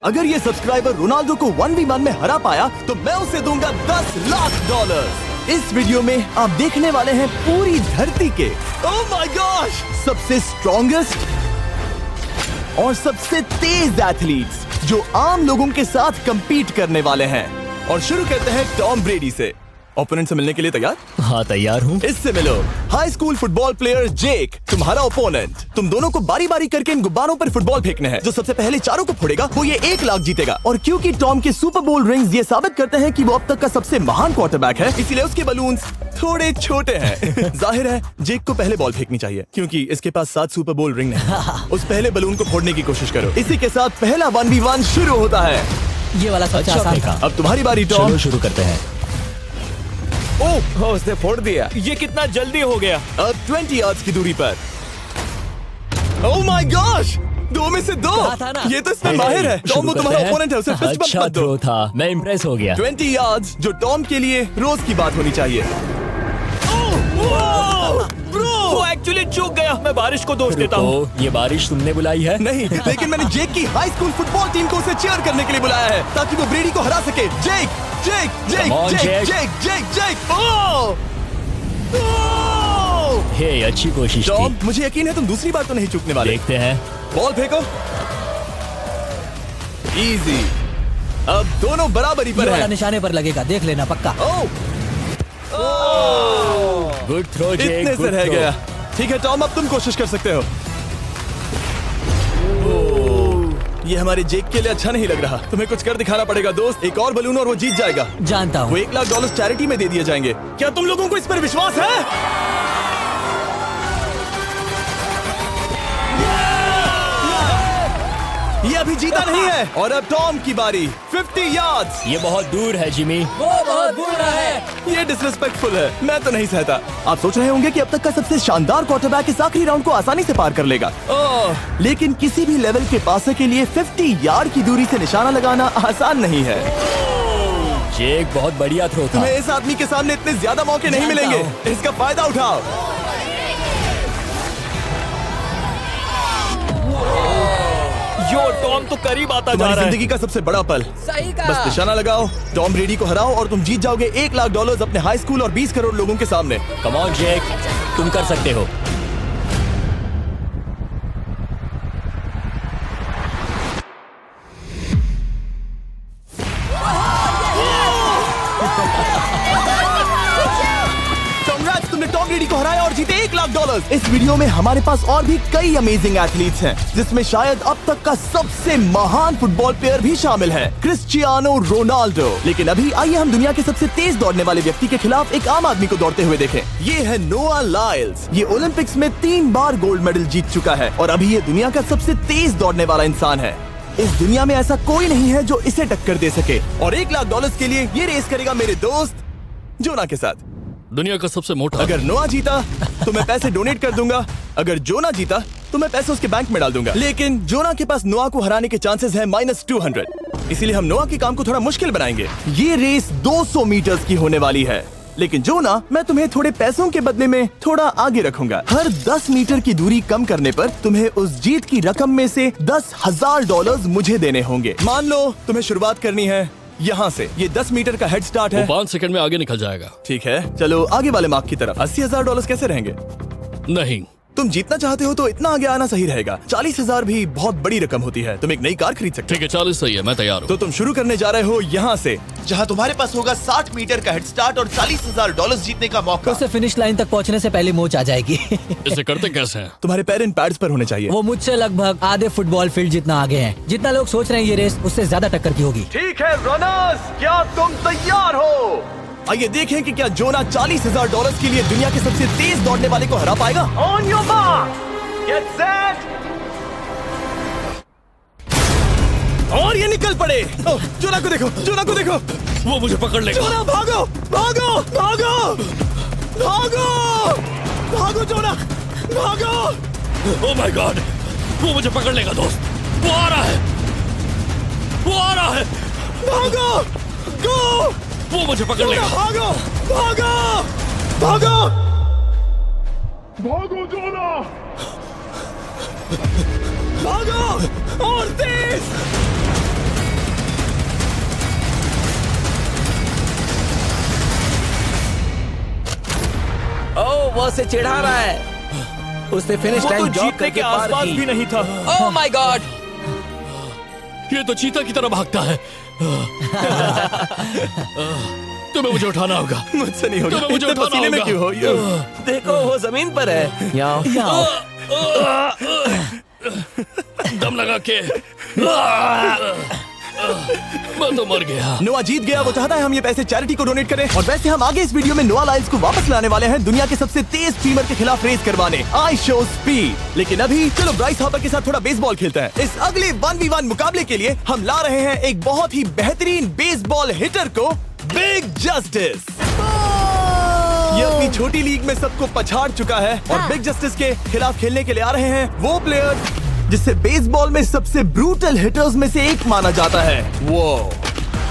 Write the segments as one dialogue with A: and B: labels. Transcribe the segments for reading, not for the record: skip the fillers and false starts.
A: अगर ये subscriber Ronaldo को 1v1 में हरा पाया तो मैं उसे दूंगा $10 लाख। इस वीडियो में आप देखने वाले हैं पूरी धरती के ओह माय गॉश सबसे स्ट्रॉन्गेस्ट और सबसे तेज एथलीट्स जो आम लोगों के साथ compete करने वाले हैं। और शुरू करते हैं टॉम ब्रेडी से। ओपोनेंट से मिलने के लिए तैयार?
B: हाँ तैयार हूँ।
A: इससे मिलो। हाई स्कूल फुटबॉल प्लेयर जेक तुम्हारा ओपोनेंट। तुम दोनों को बारी बारी करके इन गुब्बारों पर फुटबॉल फेंकने हैं। जो सबसे पहले चारों को फोड़ेगा वो ये 1 लाख जीतेगा। और क्योंकि टॉम के सुपर बोल रिंग्स ये साबित करते हैं कि वो अब तक का सबसे महान क्वार्टरबैक है, इसीलिए उसके बलून्स थोड़े छोटे हैं। जाहिर है जेक को पहले बॉल फेंकनी चाहिए क्योंकि इसके पास 7 सुपर बोल रिंग नहीं। उस पहले बलून को फोड़ने की कोशिश करो। इसी के साथ पहला 1v1 शुरू होता है।
B: ये वाला सबसे आसान था।
A: अब तुम्हारी बारी टॉम।
B: शुरू करते हैं।
A: ओह उसने फोड़ दिया। ये कितना जल्दी हो गया। अब 20 यार्ड्स की दूरी पर। ओह माय गॉश 2 में से 2। ये तो इसमें माहिर है। टॉम वो तुम्हारा ओपोनेंट है, उसे फिस्ट बम्प मत दो।
B: था, मैं इम्प्रेस हो गया।
A: 20 यार्ड्स जो टॉम के लिए रोज की बात होनी चाहिए।
C: वो एक्चुअली चूक गया। मैं बारिश को दोष देता हूँ।
B: ये बारिश तुमने बुलाई है?
A: नहीं, लेकिन मैंने जेक की हाई स्कूल फुटबॉल टीम को उसे चीयर करने के लिए बुलाया है ताकि वो ब्रेडी को हरा सके। जेक जेक जेक जेक जेक जेक जेक ओह
B: हे अच्छी कोशिश
A: टॉम,
B: थी।
A: मुझे यकीन है तुम दूसरी बार तो नहीं चूकने वाले।
B: देखते हैं।
A: बॉल फेंको। इजी। अब दोनों बराबरी पर हैं।
D: निशाने पर लगेगा, देख लेना पक्का।
B: गुड थ्रो जेक।
A: इतने से रह गया। ठीक है टॉम, अब तुम कोशिश कर सकते हो। ये हमारे जेक के लिए अच्छा नहीं लग रहा। तुम्हें कुछ कर दिखाना पड़ेगा दोस्त। एक और बलून और वो जीत जाएगा।
D: जानता
A: वो
D: हूँ।
A: $1 लाख चैरिटी में दे दिए जाएंगे। क्या तुम लोगों को इस पर विश्वास है? ये अभी जीता नहीं है। और अब टॉम की बारी। 50 यार्ड्स।
B: ये बहुत दूर है जिमी।
D: वो बहुत बुरा है।
A: ये डिसरिस्पेक्टफुल है। मैं तो नहीं सहता। आप सोच रहे होंगे कि अब तक का सबसे शानदार क्वार्टरबैक इस आखिरी राउंड को आसानी से पार कर लेगा। लेकिन किसी भी लेवल के पासे के लिए 50 यार्ड की दूरी से निशाना लगाना आसान नहीं है।
B: जेक बहुत बढ़िया थ्रो था।
A: तुम्हें इस आदमी के सामने इतने ज्यादा मौके नहीं मिलेंगे। इसका फायदा उठाओ।
C: यो टॉम तो करीब आता जा
A: तुम्हारी
C: रहा है।
A: जिंदगी का सबसे बड़ा पल।
D: सही कहा।
A: बस निशाना लगाओ, टॉम ब्रेडी को हराओ और तुम जीत जाओगे $1 लाख अपने हाई स्कूल और 20 करोड़ लोगों के सामने।
B: कम ऑन जेक, तुम कर सकते हो।
A: Congrats, तुमने टॉम ब्रेडी को हराया और जीते $1 लाख। इस वीडियो में हमारे पास और भी कई अमेजिंग एथलीट्स हैं, जिसमें शायद अब तक का सबसे महान फुटबॉल प्लेयर भी शामिल है, क्रिस्टियानो रोनाल्डो। लेकिन अभी आइए हम दुनिया के सबसे तेज दौड़ने वाले व्यक्ति के खिलाफ एक आम आदमी को दौड़ते हुए देखें। ये है नोआ लाइल्स। ये ओलंपिक्स में 3 बार गोल्ड मेडल जीत चुका है और अभी ये दुनिया का सबसे तेज दौड़ने वाला इंसान है। इस दुनिया में ऐसा कोई नहीं है जो इसे टक्कर दे सके। और $1 लाख के लिए ये रेस करेगा मेरे दोस्त जोना के साथ।
C: दुनिया का सबसे मोटा।
A: अगर नोआ जीता तो मैं पैसे डोनेट कर दूंगा। अगर जोना जीता तो मैं पैसे उसके बैंक में डाल दूंगा। लेकिन जोना के पास नोआ को हराने के चांसेस हैं -200। इसीलिए हम नोआ के काम को थोड़ा मुश्किल बनाएंगे। ये रेस 200 मीटर्स की होने वाली है। लेकिन जोना, मैं तुम्हें थोड़े पैसों के बदले में थोड़ा आगे रखूंगा। हर 10 मीटर की दूरी कम करने पर तुम्हें उस जीत की रकम में से $10,000 मुझे देने होंगे। मान लो तुम्हें शुरुआत करनी है यहाँ से। ये 10 मीटर का हेड स्टार्ट है।
C: 5 सेकंड में आगे निकल जाएगा।
A: ठीक है, चलो आगे वाले मार्क की तरफ। $80,000 कैसे रहेंगे?
C: नहीं,
A: तुम जीतना चाहते हो तो इतना आगे आना सही रहेगा। 40,000 भी बहुत बड़ी रकम होती है। तुम एक नई कार खरीद सकते
C: ठीक है 40 सही है, मैं तैयार हूँ।
A: तो तुम शुरू करने जा रहे हो यहाँ से, जहाँ तुम्हारे पास होगा 60 मीटर का हेड स्टार्ट और $40,000 जीतने का मौका।
D: उसे फिनिश लाइन तक पहुँचने से पहले मोच आ जाएगी।
C: इसे करते कैसे हैं?
A: तुम्हारे पैर इन पैड्स पर होने चाहिए।
D: वो मुझसे लगभग आधे फुटबॉल फील्ड जितना आगे हैं। जितना लोग सोच रहे हैं ये रेस उससे ज्यादा टक्कर की होगी।
A: ठीक है रनर्स, क्या तुम तैयार हो? आइए देखें कि क्या जोना $40,000 के लिए दुनिया के सबसे तेज दौड़ने वाले को हरा पाएगा। On your mark, get set, और ये निकल पड़े। जोना को देखो, जोना को देखो।
C: वो मुझे पकड़ लेगा।
A: जोना भागो, भागो, भागो, भागो, भागो जोना, भागो।
C: ओह माय गॉड, वो मुझे पकड़ लेगा दोस्त। वो आ रहा है, वो आ रहा है।
A: भागो, गो,
C: वो मुझे पकड़ लेगा।
A: भागो, भागो, भागो,
C: भागो जोना।
A: भागो और तेज।
E: वो उसे चिढ़ा रहा है। उसने फिनिश
B: वो तो
E: लाइन जॉग
B: जीतने
E: करके
B: के
E: पार
B: आसपास
E: की।
B: भी नहीं था।
E: Oh my God!
C: ये तो चीता की तरह भागता है। तुम्हें मुझे उठाना होगा।
A: मुझसे नहीं होगा।
C: तुम्हें मुझे
A: इतने
C: उठाना
A: पसीने में
C: होगा।
A: क्यों हो?
E: देखो वो जमीन पर है। यहाँ
C: दम लगा के मैं तो मर गया।
A: नोआ जीत गया। वो चाहता है हम ये पैसे चैरिटी को डोनेट करें। और वैसे हम आगे इस वीडियो में नोआ लाइल्स को वापस लाने वाले हैं दुनिया के सबसे तेज स्ट्रीमर के खिलाफ रेस करवाने, आई शो स्पीड। लेकिन अभी चलो ब्राइस हार्पर के साथ थोड़ा बेसबॉल खेलते हैं। इस अगले 1v1 मुकाबले के लिए हम ला रहे हैं एक बहुत ही बेहतरीन बेसबॉल हिटर को, बिग जस्टिस। ये अपनी छोटी लीग में सबको पछाड़ चुका है और बिग जस्टिस के खिलाफ खेलने के लिए आ रहे हैं वो प्लेयर जिसे बेसबॉल में सबसे ब्रूटल हिटर्स में से एक माना जाता है। वो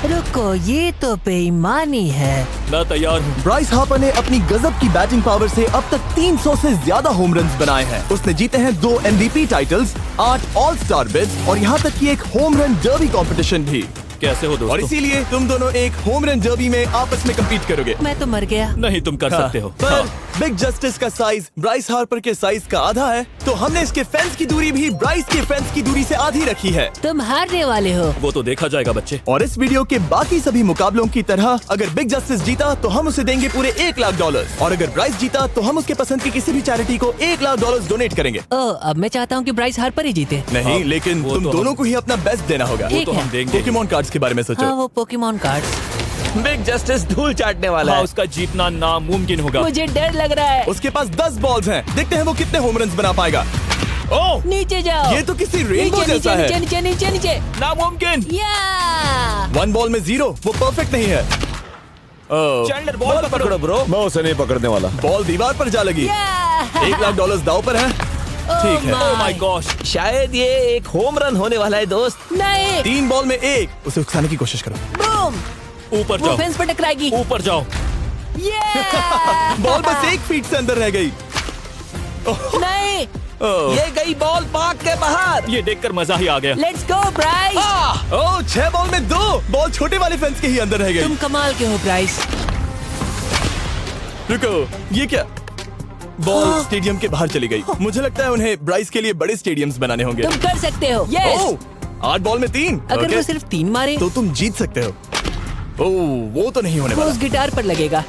F: रुको, ये तो बेईमानी है।
C: मैं तैयार हूँ।
A: ब्राइस हार्पर ने अपनी गजब की बैटिंग पावर से अब तक 300 से ज्यादा होम रन्स बनाए हैं। उसने जीते हैं 2 MVP titles, 8 all star bids और यहाँ तक कि एक होम रन डर्बी कंपटीशन भी।
C: कैसे हो
A: और
C: दोस्तों?
A: इसीलिए तुम दोनों एक होम रन डर्बी में आपस में कम्पीट करोगे।
F: मैं तो मर गया।
C: नहीं, तुम कर सकते हो।
A: पर बिग जस्टिस का साइज ब्राइस हार्पर के साइज का आधा है, तो हमने इसके फेंस की दूरी भी ब्राइस के फेंस की दूरी से आधी रखी है।
F: तुम हारने वाले हो।
C: वो तो देखा जाएगा बच्चे।
A: और इस वीडियो के बाकी सभी मुकाबलों की तरह अगर बिग जस्टिस जीता तो हम उसे देंगे पूरे $1 लाख और अगर ब्राइस जीता तो हम उसके पसंद की किसी भी चैरिटी को $1 लाख डोनेट करेंगे।
F: ओ, अब मैं चाहता हूँ कि ब्राइस हार्पर ही जीते।
A: नहीं, लेकिन
C: वो
A: तुम
C: तो
A: दोनों को ही अपना बेस्ट देना होगा।
F: ठीक
C: तो
F: है।
C: हम देंगे।
A: पोकेमॉन कार्ड्स के बारे में
F: हाँ,
A: सोचो।
F: वो पोकेमॉन कार्ड।
E: बिग जस्टिस धूल चाटने वाला
C: हाँ,
E: है।
C: उसका जीतना नामुमकिन होगा।
F: मुझे डर लग रहा है।
A: उसके पास 10 बॉल्स हैं। देखते हैं वो कितने होम रन्स बना पाएगा। ओह,
F: नीचे जाओ।
A: ये तो किसी रेनबो
F: नीचे,
A: जैसा
F: नीचे,
A: है।
F: नीचे नीचे नीचे
C: नामुमकिन।
F: या
A: 1 बॉल में 0, वो परफेक्ट नहीं है।
E: चैंडलर बॉल पकड़ो ब्रो।
G: मैं उसे नहीं पकड़ने वाला।
A: बॉल दीवार पर जा लगी। $1 लाख दाव पर है। ठीक है।
C: Oh my gosh.
E: शायद ये एक होम रन होने वाला है दोस्त।
F: नहीं।
A: 3 बॉल में 1, उसे उकसाने की कोशिश करो।
F: बूम।
C: ऊपर
F: वो
C: जाओ।
F: फेंस पर टकराएगी।
C: ऊपर जाओ।
A: बॉल बस 1 फीट से अंदर रह गई।
F: नहीं।
E: ये गई बॉल पार्क के बाहर।
C: ये देखकर मजा ही आ गया।
F: Let's go Bryce.
A: Oh, 6 ball में 2, बॉल छोटे वाले फेंस के ही अंदर रह गई।
F: तुम कमाल के हो ब्राइस।
A: रुको, ये क्या? बॉल स्टेडियम के बाहर चली गई। मुझे लगता है उन्हें ब्राइस के लिए बड़े स्टेडियम्स बनाने होंगे।
F: तुम कर सकते हो। यस।
A: ओह, 8 बॉल में 3।
F: अगर वो सिर्फ 3 मारे
A: तो तुम जीत सकते हो। ओह, वो तो नहीं होने
F: वो
A: वाला।
F: उस गिटार पर लगेगा।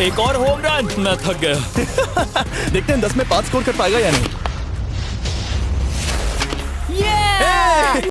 C: एक और होम रन। मैं थक गया।
A: देखते हैं 10 में 5 स्कोर कर पाएगा या नहीं।
F: ये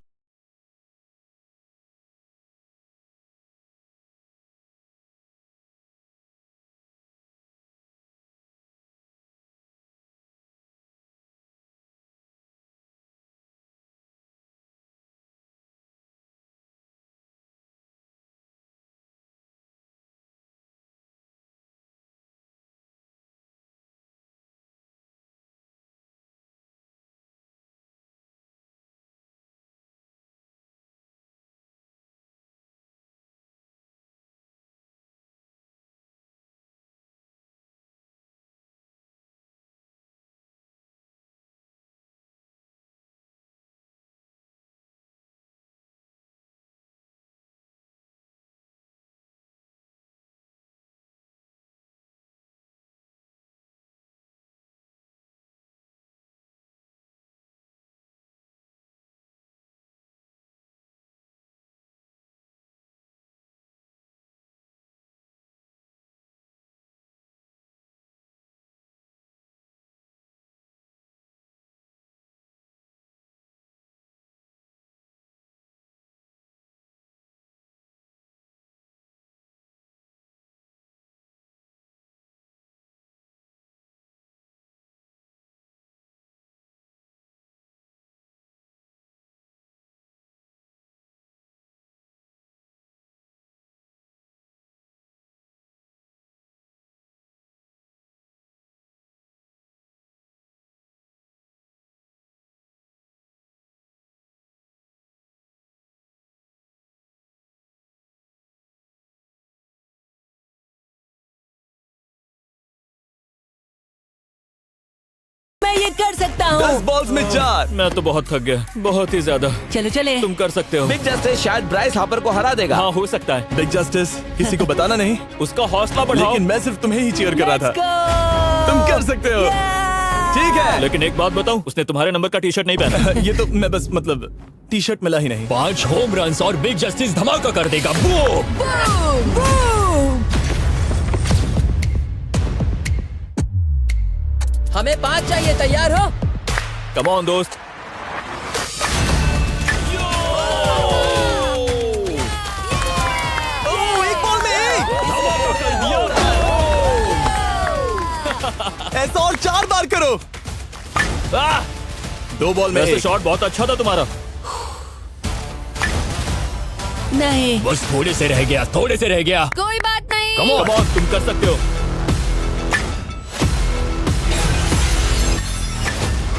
F: मैं ये कर सकता
A: 10
F: हूँ।
A: बॉल्स में 4।
C: मैं तो बहुत थक गया, बहुत ही ज्यादा।
F: चलो चले।
C: तुम कर सकते हो।
E: बिग जस्टिस शायद ब्राइस हार्पर को हरा देगा।
C: हाँ, हो सकता है।
A: बिग जस्टिस, किसी को बताना नहीं,
C: उसका हौसला बढ़ाओ।
A: लेकिन मैं सिर्फ तुम्हें ही चीयर कर रहा
F: Let's
A: था।
F: go!
A: तुम कर सकते हो। ठीक है।
B: लेकिन एक बात बताऊं, उसने तुम्हारे नंबर का टी शर्ट नहीं पहना।
A: ये तो मैं बस मतलब टी शर्ट मिला ही नहीं।
B: 5 होम रन्स और बिग जस्टिस धमाका कर देगा। बूम!
D: हमें 5 चाहिए, तैयार हो?
B: कम ऑन दोस्त।
A: एक बॉल में एक। ऐसा और 4 बार करो। 2 बॉल में
B: वैसे
A: एक।
B: शॉट बहुत अच्छा था तुम्हारा।
F: नहीं,
B: बस थोड़े से रह गया, थोड़े से रह गया।
G: कोई बात नहीं।
B: कम ऑन, तुम कर सकते हो।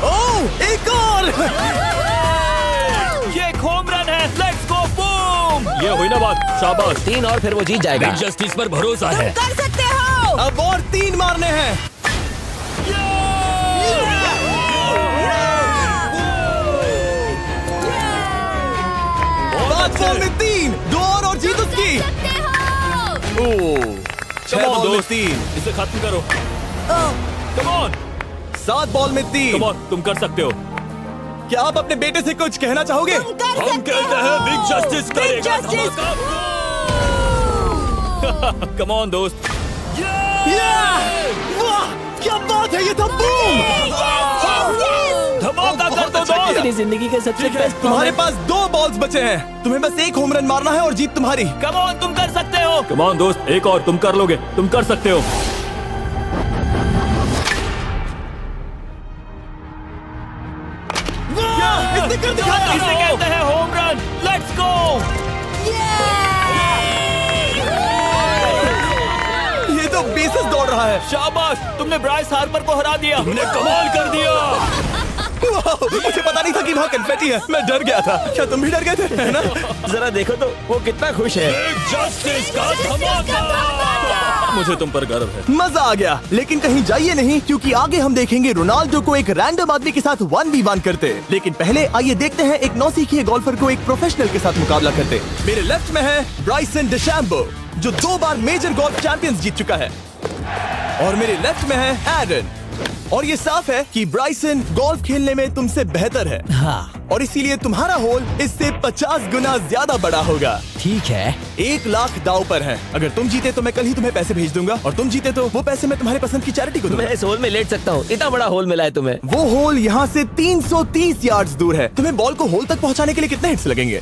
A: ओह, एक और।
E: ये एक होम रन है। Let's go boom.
B: ये हुई ना बात। शाबाश।
E: 3 और फिर वो जीत जाएगा।
B: बिग जस्टिस पर भरोसा है।
F: कर सकते हो।
A: अब और 3 मारने हैं। 5 बॉल में 3, 2 और जीत उसकी।
G: सकते हो।
A: ओह, 6 बॉल में 3,
B: इसे खत्म करो। कम ऑन,
A: 7 बॉल में 3।
B: कम ऑन, तुम कर सकते हो।
A: क्या आप अपने बेटे से कुछ कहना चाहोगे?
B: हम कहते हैं बिग जस्टिस करेगा धमाका। कम ऑन दोस्त।
A: वाह, क्या बात है, ये था बूम।
B: धमाका कर दो
A: अच्छा किया।
B: दोस्त।
E: जिंदगी के सबसे बेस्ट
A: तुम्हारे पास 2 बॉल्स बचे हैं। तुम्हें बस 1 होम रन मारना है और जीत तुम्हारी।
E: कम ऑन, तुम कर सकते हो।
B: कम ऑन दोस्त, एक और, तुम कर लोगे, तुम कर सकते हो।
A: इसने कर दिखाया।
E: इसे कहते हैं होम रन। Let's go.
A: ये तो बेसिस दौड़ रहा है।
E: शाबाश, तुमने ब्राइस हार्पर को हरा दिया।
B: तुमने कमाल कर दिया।
A: वाह, मुझे पता नहीं था कि वहाँ कन्फेटी है। मैं डर गया था। क्या तुम भी डर गए थे? है ना?
E: जरा देखो तो वो कितना खुश है।
B: बिग जस्टिस का धमाका। मुझे तुम पर गर्व है।
A: मजा आ गया। लेकिन कहीं जाइए नहीं, क्योंकि आगे हम देखेंगे रोनाल्डो को एक रैंडम आदमी के साथ 1v1 करते। लेकिन पहले आइए देखते हैं एक नौसिखिए गोल्फर को एक प्रोफेशनल के साथ मुकाबला करते। मेरे लेफ्ट में है ब्राइसन डिशैम्बो, जो 2 बार मेजर गोल्फ चैंपियंस जीत चुका है, और मेरे लेफ्ट में है एरन। और ये साफ है कि ब्राइसन गोल्फ खेलने में तुमसे बेहतर है।
D: हाँ,
A: और इसीलिए तुम्हारा होल इससे 50 गुना ज्यादा बड़ा होगा।
D: ठीक है।
A: 1 लाख दाव पर है। अगर तुम जीते तो मैं कल ही तुम्हें पैसे भेज दूंगा, और तुम जीते तो वो पैसे मैं तुम्हारे पसंद की चैरिटी को दूंगा।
E: मैं इस होल में लेट सकता हूँ। इतना बड़ा होल मिला है तुम्हें।
A: वो होल यहाँ से 330 यार्ड्स दूर है। तुम्हें बॉल को होल तक पहुँचाने के लिए कितने हिट्स लगेंगे?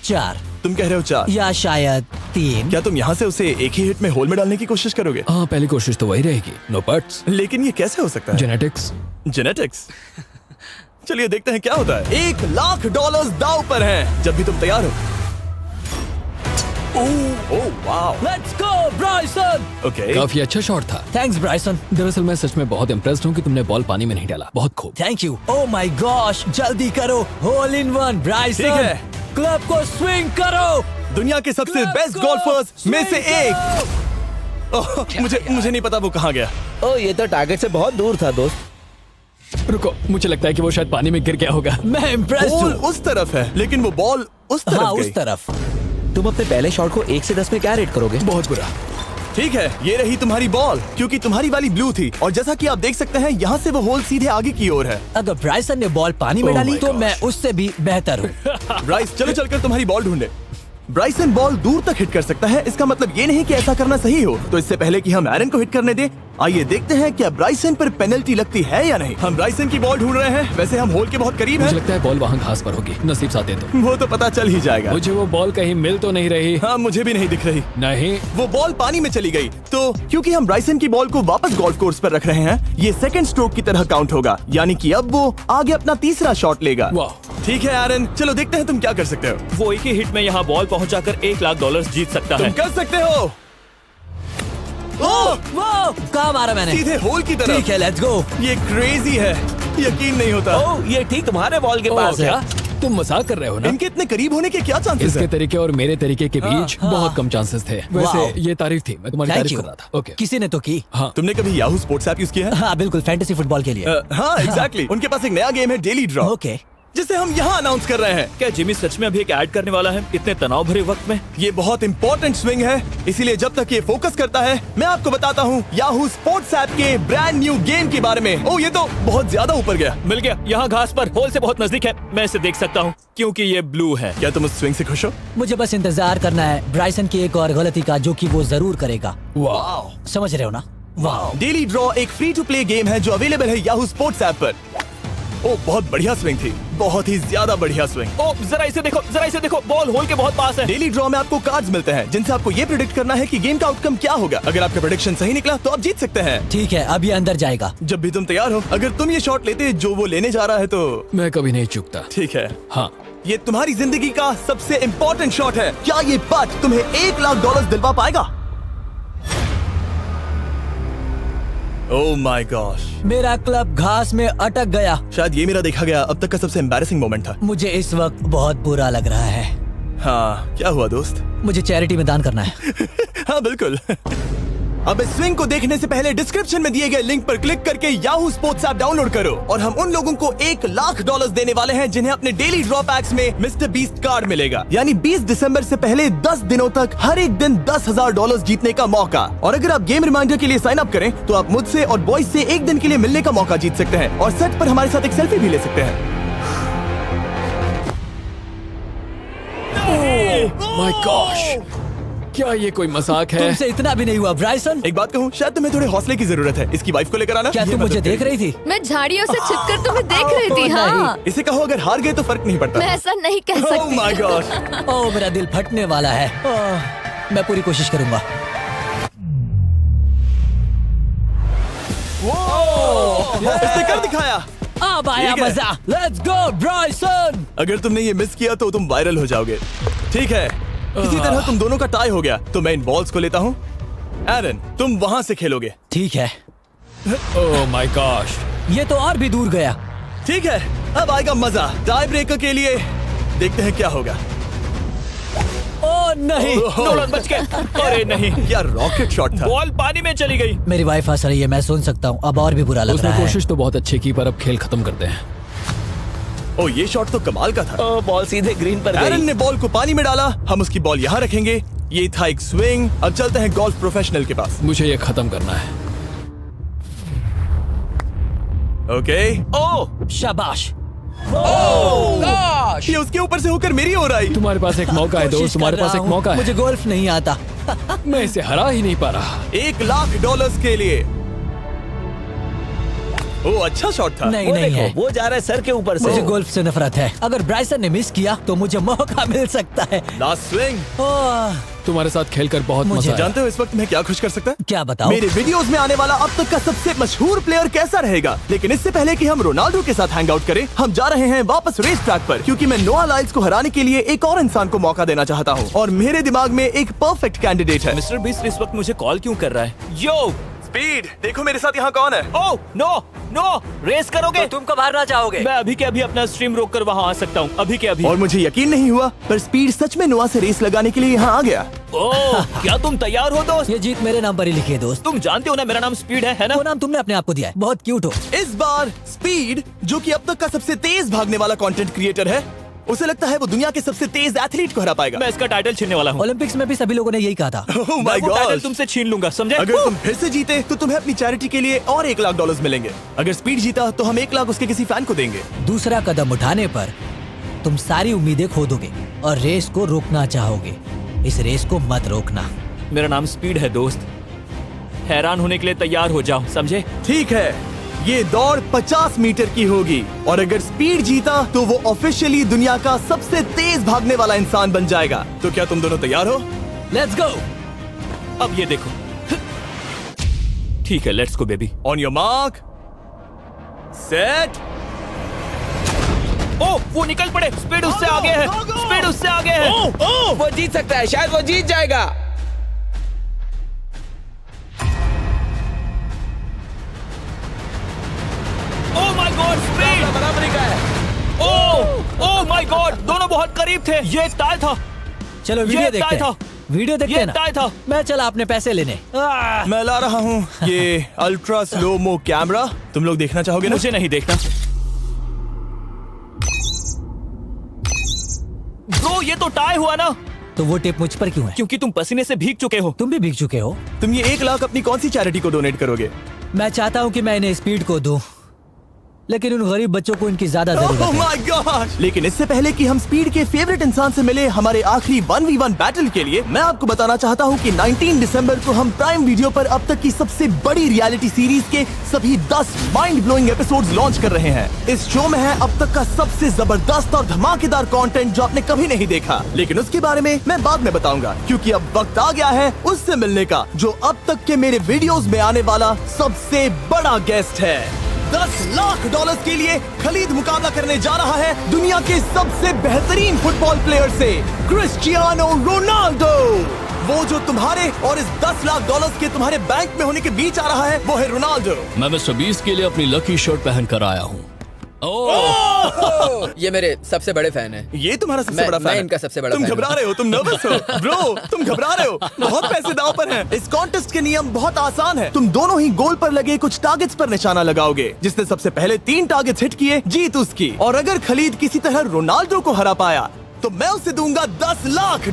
D: 4
A: तुम कह रहे हो 4?
D: या शायद 3।
A: क्या तुम यहाँ से उसे एक ही हिट में होल में डालने की कोशिश करोगे?
C: हाँ, पहली कोशिश तो वही रहेगी। नो पट्स,
A: लेकिन ये कैसे हो सकता है?
C: जेनेटिक्स।
A: जेनेटिक्स। चलिए देखते हैं क्या होता है। $1 लाख दाव पर हैं। जब भी तुम तैयार हो। Oh wow.
D: Let's go Bryson.
A: Okay.
C: काफी अच्छा शॉट था।
D: Thanks Bryson.
C: दरअसल मैं सच में बहुत इम्प्रेस्ड हूँ कि तुमने बॉल पानी में नहीं डाला। बहुत खूब।
D: Thank you. Oh my gosh, जल्दी करो। होल इन 1 ब्राइसन।
A: ठीक है।
D: क्लब को स्विंग करो।
A: दुनिया के सबसे
D: Let's
A: बेस्ट
D: go!
A: गोल्फर्स में से
D: Swing
A: एक। ओह, मुझे नहीं पता वो कहाँ गया।
E: ओ, ये तो टारगेट से बहुत दूर था दोस्त।
C: रुको, मुझे लगता है कि वो शायद पानी में गिर गया होगा।
D: मैं इम्प्रेस्ड
A: बॉल
D: हूँ।
A: उस तरफ है, लेकिन वो बॉल उस तरफ
D: हाँ,
A: गई।
D: उस तरफ।
E: तुम अपने पहले शॉट को 1 से 10 में क्या रेट करोगे?
C: बहुत बुरा।
A: ठीक है, ये रही तुम्हारी बॉल, क्योंकि तुम्हारी वाली ब्लू थी, और जैसा कि आप देख सकते हैं यहाँ से वो होल सीधे आगे की ओर है।
D: अगर ब्राइसन ने बॉल पानी में
C: Oh
D: डाली
C: my
D: तो
C: gosh.
D: मैं उससे भी बेहतर हूँ।
A: ब्राइस, चलो चलकर तुम्हारी बॉल ढूंढे। ब्राइसन बॉल दूर तक हिट कर सकता है। इसका मतलब ये नहीं कि ऐसा करना सही हो। तो इससे पहले कि हम एरन को हिट करने दें, आइए देखते हैं क्या ब्राइसन पर पेनल्टी लगती है या नहीं। हम ब्राइसन की बॉल ढूंढ रहे हैं। वैसे हम होल के बहुत करीब
C: मुझे
A: हैं।
C: लगता है बॉल वहाँ घास पर होगी। नसीब साथ दे तो।
A: वो तो पता चल ही जाएगा।
C: मुझे वो बॉल कहीं मिल तो नहीं रही।
A: हाँ, मुझे भी नहीं दिख रही।
C: नहीं।
A: वो बॉल पानी में चली गई। तो क्योंकि हम ब्राइसन की बॉल को वापस गोल्फ कोर्स पर रख रहे हैं, ये सेकंड स्ट्रोक की तरह काउंट होगा। यानी कि अब वो आगे अपना तीसरा शॉट लेगा।
C: वाह।
A: ठीक है एरन, चलो देखते हैं तुम क्या कर सकते हो।
B: वो एक ही हिट में यहाँ बॉल पहुँचाकर $1 लाख जीत सकता
A: तुम
B: है।
A: कर सकते हो। ओह,
D: वो कहाँ मारा मैंने?
A: सीधे होल की तरफ।
D: ठीक है, लेट्स गो।
A: ये क्रेजी है, यकीन नहीं होता।
E: ओ, ये ठीक तुम्हारे बॉल के पास है।
C: क्या तुम मजाक कर रहे हो ना?
A: इनके इतने करीब होने के क्या चांसेस
C: इसके
A: हैं?
C: तरीके और मेरे तरीके के बीच
D: हाँ।
C: बहुत कम चांसेस थे।
D: वाओ।
C: वैसे ये तारीफ थी, मैं तुम्हारी
D: थैंक
C: तारीफ
D: यू।
C: कर रहा था। ओके।
D: किसी ने तो की।
C: हाँ।
A: तुमने कभी याहू स्पोर्ट्स ऐप यूज किया है?
D: हाँ बिल्कुल, फैंटेसी फुटबॉल के लिए।
A: हाँ, एग्जैक्टली। उनके पास एक नया गेम है, डेली ड्रॉ।
D: ओके।
A: जिसे हम यहाँ अनाउंस कर रहे हैं।
B: क्या जिमी सच में अभी एक ऐड करने वाला है इतने तनाव भरे वक्त में?
A: ये बहुत इंपॉर्टेंट स्विंग है, इसीलिए जब तक ये फोकस करता है मैं आपको बताता हूँ याहू स्पोर्ट्स ऐप के ब्रांड न्यू गेम के बारे में। ओ ये तो बहुत ज्यादा ऊपर गया।
B: मिल गया, यहाँ घास पर होल से बहुत नजदीक है, मैं इसे देख सकता हूँ क्योंकि ये ब्लू है।
A: क्या तुम उस स्विंग से खुश हो?
D: मुझे बस इंतजार करना है ब्राइसन की एक और गलती का, जो कि वो जरूर करेगा।
B: वाह,
D: समझ रहे हो ना? वाह।
A: डेली ड्रॉ एक फ्री टू प्ले गेम है जो अवेलेबल है याहू स्पोर्ट्स ऐप पर। ओ बहुत बढ़िया स्विंग थी, बहुत ही ज्यादा बढ़िया स्विंग।
B: ओ जरा इसे देखो, बॉल होल के बहुत पास है।
A: डेली ड्रॉ में आपको कार्ड्स मिलते हैं जिनसे आपको ये प्रेडिक्ट करना है कि गेम का आउटकम क्या होगा। अगर आपका प्रेडिक्शन सही निकला तो आप जीत सकते हैं।
D: ठीक है, अब ये अंदर जाएगा।
A: जब भी तुम तैयार हो, अगर तुम ये शॉट लेते जो वो लेने जा रहा है तो
C: मैं कभी नहीं चूकता।
A: ठीक है।
C: हाँ,
A: ये तुम्हारी जिंदगी का सबसे इम्पोर्टेंट शॉट है। क्या ये पट तुम्हें $1,00,000 दिलवा पाएगा? ओह माय गॉश,
D: मेरा क्लब घास में अटक गया।
A: शायद ये मेरा देखा गया अब तक का सबसे एम्बैरेसिंग मोमेंट था।
D: मुझे इस वक्त बहुत बुरा लग रहा है।
A: हाँ, क्या हुआ दोस्त?
D: मुझे चैरिटी में दान करना है।
A: हाँ बिल्कुल। अब इस स्विंग को देखने से पहले डिस्क्रिप्शन में दिए गए लिंक पर क्लिक करके याहू स्पोर्ट्स ऐप डाउनलोड करो और हम उन लोगों को $1,00,000 देने वाले हैं जिन्हें अपने डेली ड्रॉ पैक्स में मिस्टर बीस्ट कार्ड मिलेगा। यानी 20 दिसंबर से पहले 10 दिनों तक हर एक दिन $10,000 जीतने का मौका। और अगर आप गेम रिमाइंडर के लिए साइन अप करें तो आप मुझसे और बॉयज से एक दिन के लिए मिलने का मौका जीत सकते हैं और सेट पर हमारे साथ एक सेल्फी भी ले सकते हैं।
C: माय गॉश, क्या ये कोई मजाक है?
D: तुमसे इतना भी नहीं हुआ ब्राइसन।
A: एक बात कहूँ, शायद तुम्हें थोड़े हौसले की जरूरत है। इसकी वाइफ को लेकर आना।
D: क्या
A: ये
D: तुम
A: मदद
D: मुझे देख
A: करेगी।
D: रही थी?
G: मैं झाड़ियों से छिपकर तुम्हें देख रही थी। हाँ,
A: इसे कहो अगर हार गए तो फर्क नहीं पड़ता।
G: मैं ऐसा नहीं कह
A: ओह
G: सकती।
A: My God.
D: ओह, मेरा दिल फटने वाला है। मैं पूरी कोशिश करूंगा।
A: इसने कर दिखाया।
D: अब आया
A: ठीक है।
D: मजा। Let's go Bryson.
A: अगर तुमने ये मिस किया तो तुम वायरल हो जाओगे। ठीक है, इसी तरह तुम दोनों का टाई हो गया तो मैं इन बॉल्स को लेता हूँ। एरन, तुम वहाँ से खेलोगे।
D: ठीक है,
C: ओह माय गॉश,
D: ये तो और भी दूर गया।
A: ठीक है, अब आएगा मजा। टाई ब्रेकर के लिए देखते हैं क्या होगा।
D: ओह नहीं,
B: नोलन बच गए। अरे नहीं,
A: क्या रॉकेट शॉट था।
B: बॉल पानी में चली गई।
D: मेरी वाइफ हंस रही है, मैं सुन सकता हूँ। अब और भी बुरा लग
C: उसने
D: रहा है।
C: कोशिश तो बहुत अच्छी की, पर अब खेल खत्म करते हैं।
A: ओ ये शॉट तो कमाल का था।
E: ओ बॉल सीधे ग्रीन पर
A: एरन
E: गई।
A: ने बॉल को पानी में डाला, हम उसकी बॉल यहाँ रखेंगे। ये था एक स्विंग। अब चलते हैं गोल्फ प्रोफेशनल के पास।
C: मुझे ये खत्म करना है।
A: ओके।
B: ओ
D: शाबाश।
A: ये उसके ऊपर से होकर मेरी ओर आई।
C: तुम्हारे पास एक मौका है दोस्त,
D: कोशिश
C: तुम्हारे
D: कर
C: पास
D: रहा
C: एक
D: हूँ।
C: मौका है।
D: मुझे गोल्फ नहीं आता।
C: मैं इसे हरा ही नहीं पा रहा।
A: $1,00,000 के लिए। ओ अच्छा शॉट था।
D: नहीं
E: वो
D: नहीं है।
E: देखो, वो जा रहा है सर के ऊपर से।
D: मुझे गोल्फ से नफरत है। अगर ब्राइसन ने मिस किया तो मुझे मौका मिल सकता है।
A: Last swing.
D: ओह,
C: तुम्हारे साथ खेलकर बहुत
D: मुझे
C: मजा आया।
A: जानते हो इस वक्त मैं क्या खुश कर सकता है?
D: क्या बताओ?
A: मेरे वीडियोस में आने वाला अब तक का सबसे मशहूर प्लेयर कैसा रहेगा। लेकिन इससे पहले कि हम रोनाल्डो के साथ हैंग आउट करें, हम जा रहे हैं वापस रेस ट्रैक पर, क्योंकि मैं नोआ लाइल्स को हराने के लिए एक और इंसान को मौका देना चाहता हूँ और मेरे दिमाग में एक परफेक्ट कैंडिडेट है।
B: मिस्टर बीस्ट इस वक्त मुझे कॉल क्यों कर रहा है? यो
A: स्पीड, देखो मेरे साथ यहाँ कौन है।
B: ओ नो नो, रेस करोगे?
D: तुम कब हारना चाहोगे?
B: मैं अभी के अभी अपना स्ट्रीम रोक कर वहाँ आ सकता हूँ, अभी के अभी।
A: और मुझे यकीन नहीं हुआ, पर स्पीड सच में नोआ से रेस लगाने के लिए यहाँ आ गया।
B: ओ क्या तुम तैयार हो दोस्त?
D: ये जीत मेरे नाम पर ही लिखी है दोस्त।
B: तुम जानते हो ना मेरा नाम स्पीड है ना?
D: वो नाम तुमने अपने आप को दिया है। बहुत क्यूट हो।
A: इस बार स्पीड, जो कि अब तक का सबसे तेज भागने वाला कंटेंट क्रिएटर है, उसे लगता है वो दुनिया के सबसे तेज एथलीट को हरा पाएगा।
B: मैं इसका टाइटल छीनने वाला हूँ।
D: ओलंपिक्स में भी सभी लोगों ने यही कहा था।
A: Oh my
B: मैं वो टाइटल
A: gosh!
B: तुमसे छीन लूंगा, समझे?
A: अगर तुम फिर से जीते तो तुम्हें अपनी चैरिटी के लिए और $1,00,000 मिलेंगे। अगर स्पीड जीता तो हम 1,00,000 उसके किसी फैन को देंगे।
D: दूसरा कदम उठाने पर तुम सारी उम्मीदें खो दोगे और रेस को रोकना चाहोगे। इस रेस को मत रोकना।
B: मेरा नाम स्पीड है दोस्त, हैरान होने के लिए तैयार हो जाओ, समझे?
A: ठीक है, ये दौड़ 50 मीटर की होगी और अगर स्पीड जीता तो वो ऑफिशियली दुनिया का सबसे तेज भागने वाला इंसान बन जाएगा। तो क्या तुम दोनों तैयार हो?
D: Let's go.
B: अब ये देखो। ठीक है, let's go baby.
A: On your mark, set.
B: ओ वो निकल पड़े। स्पीड उससे आगे है, स्पीड उससे आगे है।
E: वो जीत सकता है, शायद वो जीत जाएगा।
B: ओह माय गॉड, स्पीड
E: बराबरी का है।
B: ओह माय गॉड, दोनों बहुत करीब थे। ये टाई था।
D: चलो वीडियो
B: ये
D: देखते
B: टाई
D: हैं। वीडियो देखते
B: ये
D: हैं ना।
B: टाई था।
D: मैं चला अपने पैसे लेने।
A: मैं ला रहा हूँ ये अल्ट्रा स्लो मो कैमरा। तुम लोग देखना चाहोगे ना?
B: मुझे नहीं देखना। ये तो टाई हुआ ना,
D: तो वो टेप मुझ पर क्यों है?
B: क्योंकि तुम पसीने से भीग चुके हो।
D: तुम भी भीग चुके हो।
A: तुम ये 1 लाख अपनी कौन सी चैरिटी को डोनेट करोगे?
D: मैं चाहता हूँ कि मैं इन्हें स्पीड को दूं, लेकिन उन गरीब बच्चों को इनकी ज्यादा जरूरत
A: Oh
D: है।
A: my gosh! लेकिन इससे पहले कि हम स्पीड के फेवरेट इंसान से मिले हमारे आखिरी 1v1 बैटल के लिए, मैं आपको बताना चाहता हूँ कि 19 दिसंबर को हम प्राइम वीडियो पर अब तक की सबसे बड़ी रियलिटी सीरीज के सभी 10 माइंड ब्लोइंग एपिसोड्स लॉन्च कर रहे हैं। इस शो में है अब तक का सबसे जबरदस्त और धमाकेदार कंटेंट जो आपने कभी नहीं देखा, लेकिन उसके बारे में मैं बाद में बताऊंगा, क्योंकि अब वक्त आ गया है उससे मिलने का जो अब तक के मेरे वीडियोस में आने वाला सबसे बड़ा गेस्ट है। $10 लाख के लिए खलीद मुकाबला करने जा रहा है दुनिया के सबसे बेहतरीन फुटबॉल प्लेयर से, क्रिस्टियानो रोनाल्डो। वो जो तुम्हारे और इस $10 लाख के तुम्हारे बैंक में होने के बीच आ रहा है, वो है रोनाल्डो।
C: मैं मिस्टर बीस्ट के लिए अपनी लकी शर्ट पहन कर आया हूँ।
H: ये मेरे सबसे बड़े फैन हैं।
A: ये तुम्हारा सबसे
H: मैं-
A: बड़ा फैन
H: मैं
A: है।
H: इनका सबसे बड़ा
A: तुम
H: फैन
A: घबरा
H: हूं।
A: रहे हो, तुम नर्वस हो ब्रो, तुम घबरा रहे हो। बहुत पैसे दांव पर हैं। इस कॉन्टेस्ट के नियम बहुत आसान है। तुम दोनों ही गोल पर लगे कुछ टारगेट्स पर निशाना लगाओगे। जिसने सबसे पहले 3 टारगेट्स हिट किए जीत उसकी। और अगर खलीद किसी तरह रोनाल्डो को हरा पाया तो मैं उसे दूंगा $10 लाख।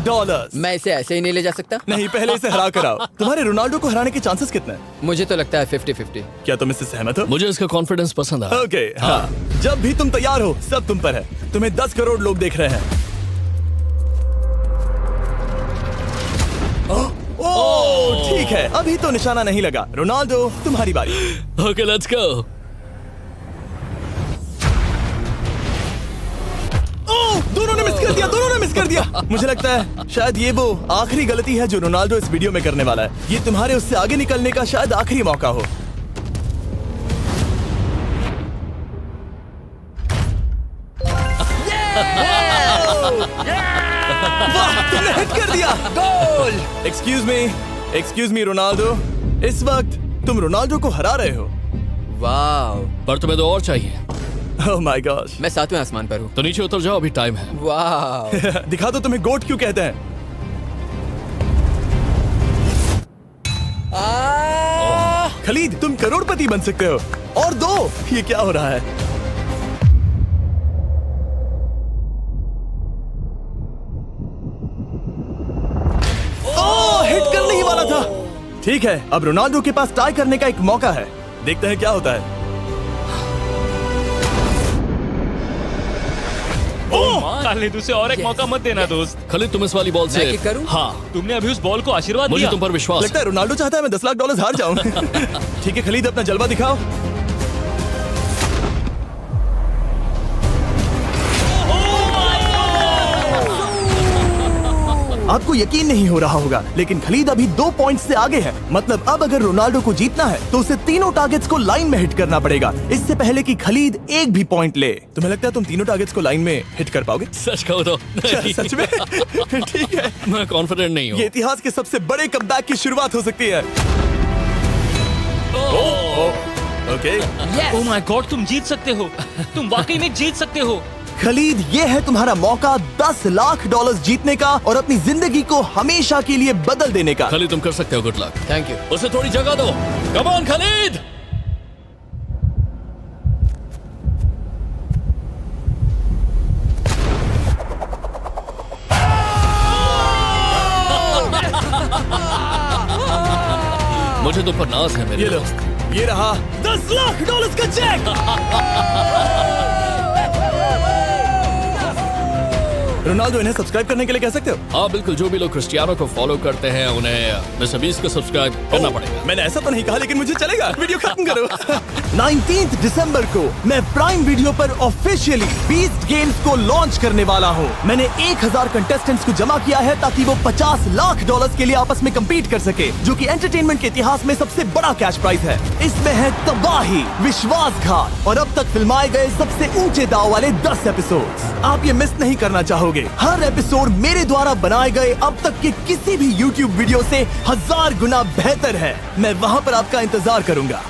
H: मैं इसे ऐसे ही नहीं ले जा सकता।
A: नहीं, पहले इसे हरा कर आओ। तुम्हारे रोनाल्डो को हराने के चांसेस कितने हैं?
H: मुझे तो लगता है 50-50।
A: क्या तुम इससे सहमत हो?
C: मुझे इसका कॉन्फिडेंस पसंद आया।
A: ओके, हाँ। जब भी तुम तैयार हो सब तुम पर है। तुम्हें 10 करोड़ लोग देख रहे हैं। ओह, ठीक है, अभी तो निशाना नहीं लगा। रोनाल्डो, तुम्हारी बारी।
C: Okay, let's go.
A: ओह, दोनों ने मिस कर दिया, दोनों ने मिस कर दिया। मुझे लगता है शायद ये वो आखिरी गलती है जो रोनाल्डो इस वीडियो में करने वाला है। ये तुम्हारे उससे आगे निकलने का शायद आखिरी मौका हो। वाह, तुमने हिट कर दिया। गोल। एक्सक्यूज मी रोनाल्डो, इस वक्त तुम रोनाल्डो को हरा रहे हो।
H: वाह,
C: पर तुम्हें तो और चाहिए।
A: Oh my gosh.
H: मैं 7वें आसमान पर हूँ।
C: तो नीचे उतर जाओ, अभी टाइम है।
H: वाह,
A: दिखा दो तुम्हें गोट क्यों कहते हैं। खलीद, तुम करोड़पति बन सकते हो। और 2, ये क्या हो रहा है? ओह, हिट करने ही वाला था। ठीक है, अब रोनाल्डो के पास टाई करने का एक मौका है। देखते हैं क्या होता है।
B: खालिद, उसे और एक मौका मत देना दोस्त।
C: खलीद, तुम इस वाली बॉल से
H: मैं किक करूं?
C: हाँ,
B: तुमने अभी उस बॉल को आशीर्वाद
C: मुझे
B: दिया।
C: तुम पर विश्वास
A: लगता है रोनाल्डो चाहता है मैं $10 लाख हार जाऊं। ठीक है खलीद, अपना जलवा दिखाओ। आपको यकीन नहीं हो रहा होगा, लेकिन खलीद अभी 2 पॉइंट्स से आगे है। मतलब अब अगर रोनाल्डो को जीतना है तो उसे तीनों टारगेट्स को लाइन में हिट करना पड़ेगा, इससे पहले कि खलीद एक भी पॉइंट ले। तुम्हें लगता है तुम तीनों टारगेट्स को लाइन में हिट कर पाओगे?
C: सच कहो तो
A: सच में? ठीक है,
C: मैं कॉन्फिडेंट नहीं हूँ।
A: ये इतिहास के सबसे बड़े कमबैक की शुरुआत हो सकती है। ओके,
B: ओह माय गॉड, तुम जीत सकते हो। तुम वाकई में जीत सकते हो।
A: खलीद, ये है तुम्हारा मौका $10 लाख जीतने का और अपनी जिंदगी को हमेशा के लिए बदल देने का।
C: खलीद, तुम कर सकते हो। Good luck.
H: Thank you.
C: उसे थोड़ी जगह दो। Come on Khalid. मुझे तुम पर नाज है मेरे
A: ये लो,
C: दोस्त।
A: ये रहा $10 लाख का चेक। रोनाल्डो, इन्हें सब्सक्राइब करने के लिए कह सकते हो?
C: हाँ बिल्कुल, जो भी लोग क्रिस्टियानो को फॉलो करते हैं उन्हें मिस्टर बीस्ट को सब्सक्राइब करना पड़ेगा।
A: मैंने ऐसा तो नहीं कहा, लेकिन मुझे चलेगा। वीडियो खत्म करो। 19 दिसंबर को मैं प्राइम वीडियो पर ऑफिशियली बीस्ट गेम्स को लॉन्च करने वाला हूँ। मैंने 1000 कंटेस्टेंट्स को जमा किया है ताकि वो $50 लाख के लिए आपस में कम्पीट कर सके, जो कि एंटरटेनमेंट के इतिहास में सबसे बड़ा कैश प्राइज है। इसमें है तबाही, विश्वासघात और अब तक फिल्माए गए सबसे ऊंचे दाव वाले 10 एपिसोड्स। आप ये मिस नहीं करना चाहोगे। हर एपिसोड मेरे द्वारा बनाए गए अब तक के किसी भी YouTube वीडियो से 1000 गुना बेहतर है। मैं वहाँ पर आपका इंतजार करूंगा।